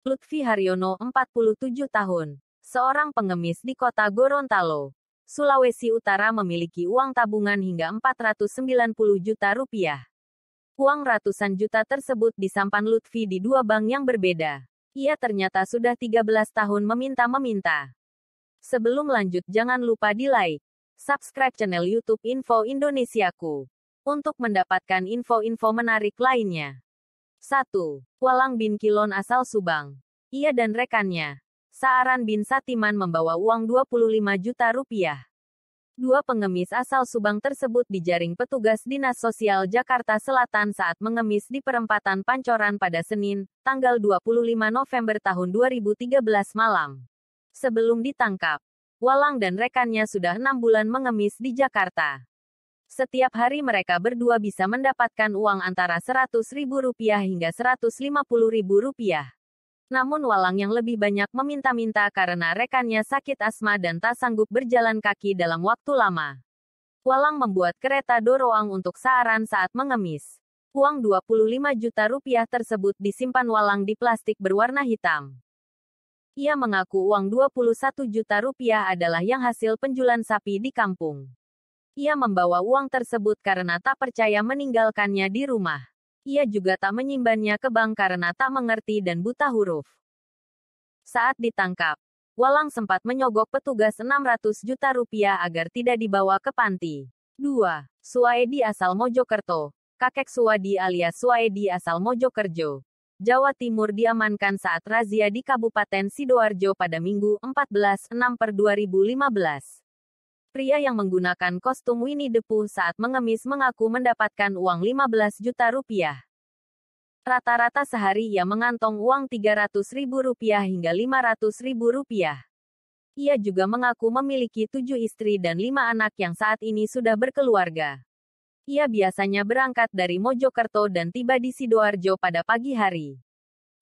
Lutfi Haryono, 47 tahun. Seorang pengemis di kota Gorontalo, Sulawesi Utara memiliki uang tabungan hingga 490 juta rupiah. Uang ratusan juta tersebut disimpan Lutfi di dua bank yang berbeda. Ia ternyata sudah 13 tahun meminta-meminta. Sebelum lanjut jangan lupa di like, subscribe channel YouTube Info Indonesiaku untuk mendapatkan info-info menarik lainnya. 1. Walang bin Kilon asal Subang. Ia dan rekannya, Saaran bin Satiman membawa uang 25 juta rupiah. Dua pengemis asal Subang tersebut dijaring petugas Dinas Sosial Jakarta Selatan saat mengemis di perempatan Pancoran pada Senin, tanggal 25 November tahun 2013 malam. Sebelum ditangkap, Walang dan rekannya sudah 6 bulan mengemis di Jakarta. Setiap hari mereka berdua bisa mendapatkan uang antara Rp100.000 hingga Rp150.000. Namun Walang yang lebih banyak meminta-minta karena rekannya sakit asma dan tak sanggup berjalan kaki dalam waktu lama. Walang membuat kereta doroang untuk Saaran saat mengemis. Uang Rp25 juta tersebut disimpan Walang di plastik berwarna hitam. Ia mengaku uang Rp21 juta adalah yang hasil penjualan sapi di kampung. Ia membawa uang tersebut karena tak percaya meninggalkannya di rumah. Ia juga tak menyimpannya ke bank karena tak mengerti dan buta huruf. Saat ditangkap, Walang sempat menyogok petugas Rp600 juta agar tidak dibawa ke panti. 2. Suwaedi asal Mojokerto. Kakek Suwadi alias Suwaedi asal Mojokerto, Jawa Timur diamankan saat razia di Kabupaten Sidoarjo pada Minggu 14/6/2015. Pria yang menggunakan kostum Winnie the Pooh saat mengemis mengaku mendapatkan uang Rp15 juta. Rata-rata sehari ia mengantong uang Rp300.000 hingga Rp500.000. Ia juga mengaku memiliki 7 istri dan 5 anak yang saat ini sudah berkeluarga. Ia biasanya berangkat dari Mojokerto dan tiba di Sidoarjo pada pagi hari.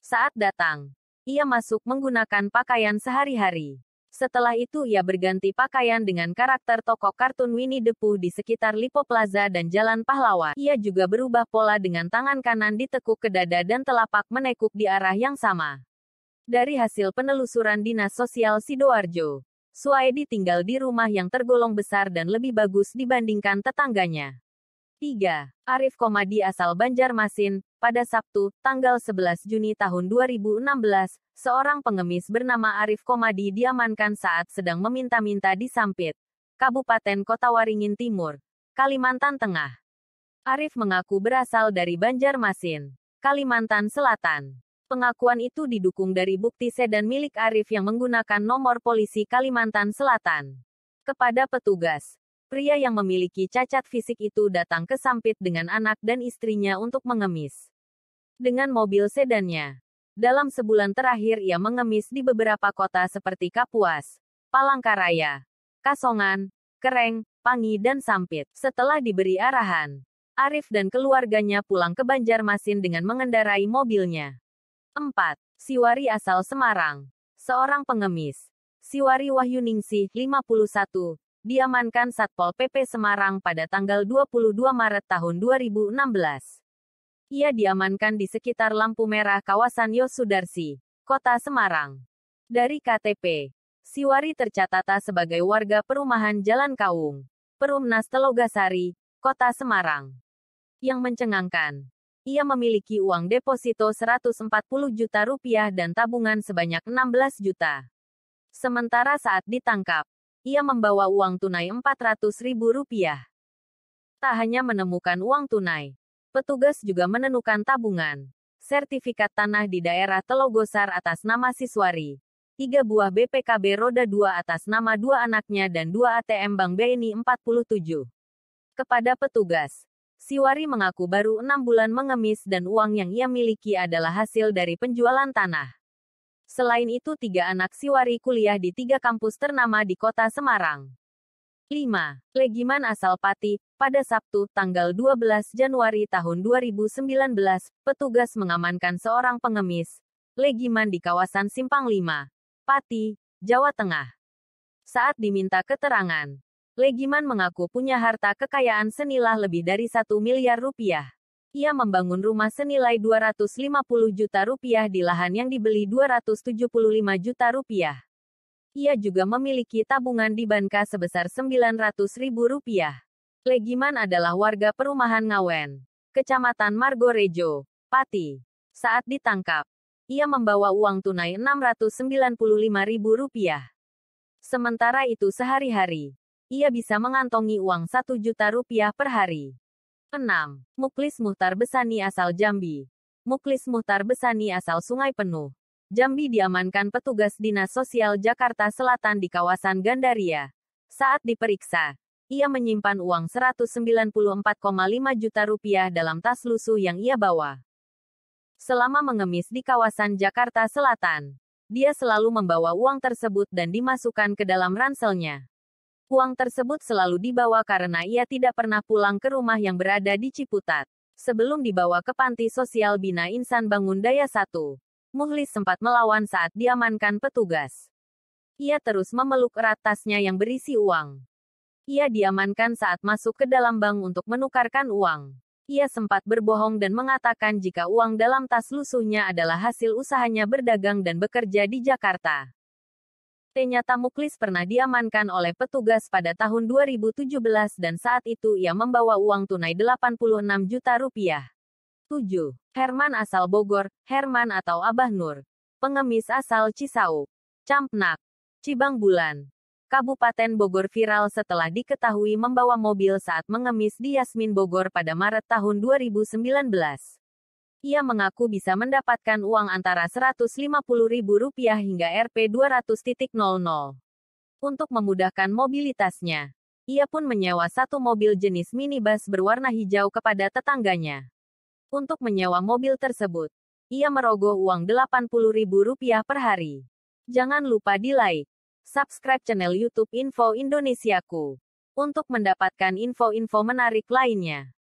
Saat datang, ia masuk menggunakan pakaian sehari-hari. Setelah itu ia berganti pakaian dengan karakter tokoh kartun Winnie the Pooh di sekitar Lipo Plaza dan Jalan Pahlawan. Ia juga berubah pola dengan tangan kanan ditekuk ke dada dan telapak menekuk di arah yang sama. Dari hasil penelusuran Dinas Sosial Sidoarjo, Suwaedi tinggal di rumah yang tergolong besar dan lebih bagus dibandingkan tetangganya. 3. Arif Komadi asal Banjarmasin. Pada Sabtu, tanggal 11 Juni tahun 2016, seorang pengemis bernama Arif Komadi diamankan saat sedang meminta-minta di Sampit, Kabupaten Kota Waringin Timur, Kalimantan Tengah. Arif mengaku berasal dari Banjarmasin, Kalimantan Selatan. Pengakuan itu didukung dari bukti sedan milik Arif yang menggunakan nomor polisi Kalimantan Selatan. Kepada petugas, pria yang memiliki cacat fisik itu datang ke Sampit dengan anak dan istrinya untuk mengemis dengan mobil sedannya. Dalam sebulan terakhir ia mengemis di beberapa kota seperti Kapuas, Palangkaraya, Kasongan, Kereng, Pangi dan Sampit. Setelah diberi arahan, Arif dan keluarganya pulang ke Banjarmasin dengan mengendarai mobilnya. 4. Siwari asal Semarang. Seorang pengemis, Siwari Wahyuningsih, 51, diamankan Satpol PP Semarang pada tanggal 22 Maret tahun 2016. Ia diamankan di sekitar lampu merah kawasan Yosudarsi, Kota Semarang. Dari KTP, Siwari tercatat sebagai warga perumahan Jalan Kaung, Perumnas Telogasari, Kota Semarang. Yang mencengangkan, ia memiliki uang deposito Rp140 juta dan tabungan sebanyak 16 juta. Sementara saat ditangkap, ia membawa uang tunai Rp400.000. Tak hanya menemukan uang tunai, petugas juga menemukan tabungan, sertifikat tanah di daerah Telogosar atas nama Siswari, 3 buah BPKB roda 2 atas nama 2 anaknya dan 2 ATM Bank BNI 47. Kepada petugas, Siwari mengaku baru 6 bulan mengemis dan uang yang ia miliki adalah hasil dari penjualan tanah. Selain itu 3 anak Siwari kuliah di 3 kampus ternama di Kota Semarang. 5. Legiman asal Pati. Pada Sabtu, tanggal 12 Januari tahun 2019, petugas mengamankan seorang pengemis, Legiman di kawasan Simpang 5, Pati, Jawa Tengah. Saat diminta keterangan, Legiman mengaku punya harta kekayaan senilai lebih dari 1 miliar rupiah. Ia membangun rumah senilai 250 juta rupiah di lahan yang dibeli 275 juta rupiah. Ia juga memiliki tabungan di Banka sebesar 900 ribu rupiah. Legiman adalah warga perumahan Ngawen, Kecamatan Margorejo, Pati. Saat ditangkap, ia membawa uang tunai 695 ribu rupiah. Sementara itu sehari-hari, ia bisa mengantongi uang 1 juta rupiah per hari. 6. Muklis Muhtar Besani asal Jambi. Muklis Muhtar Besani asal Sungai Penuh, Jambi diamankan petugas Dinas Sosial Jakarta Selatan di kawasan Gandaria. Saat diperiksa, ia menyimpan uang 194,5 juta rupiah dalam tas lusuh yang ia bawa. Selama mengemis di kawasan Jakarta Selatan, dia selalu membawa uang tersebut dan dimasukkan ke dalam ranselnya. Uang tersebut selalu dibawa karena ia tidak pernah pulang ke rumah yang berada di Ciputat. Sebelum dibawa ke Panti Sosial Bina Insan Bangun Daya 1, Mukhlis sempat melawan saat diamankan petugas. Ia terus memeluk erat tasnya yang berisi uang. Ia diamankan saat masuk ke dalam bank untuk menukarkan uang. Ia sempat berbohong dan mengatakan jika uang dalam tas lusuhnya adalah hasil usahanya berdagang dan bekerja di Jakarta. Ternyata Mukhlis pernah diamankan oleh petugas pada tahun 2017 dan saat itu ia membawa uang tunai 86 juta rupiah. 7. Herman asal Bogor. Herman atau Abah Nur, pengemis asal Cisauk, Campnak, Cibang Bulan, Kabupaten Bogor viral setelah diketahui membawa mobil saat mengemis di Yasmin Bogor pada Maret tahun 2019. Ia mengaku bisa mendapatkan uang antara Rp150.000 hingga Rp200.00. Untuk memudahkan mobilitasnya, ia pun menyewa satu mobil jenis minibus berwarna hijau kepada tetangganya. Untuk menyewa mobil tersebut, ia merogoh uang Rp80.000 per hari. Jangan lupa di like, subscribe channel YouTube Info Indonesiaku untuk mendapatkan info-info menarik lainnya.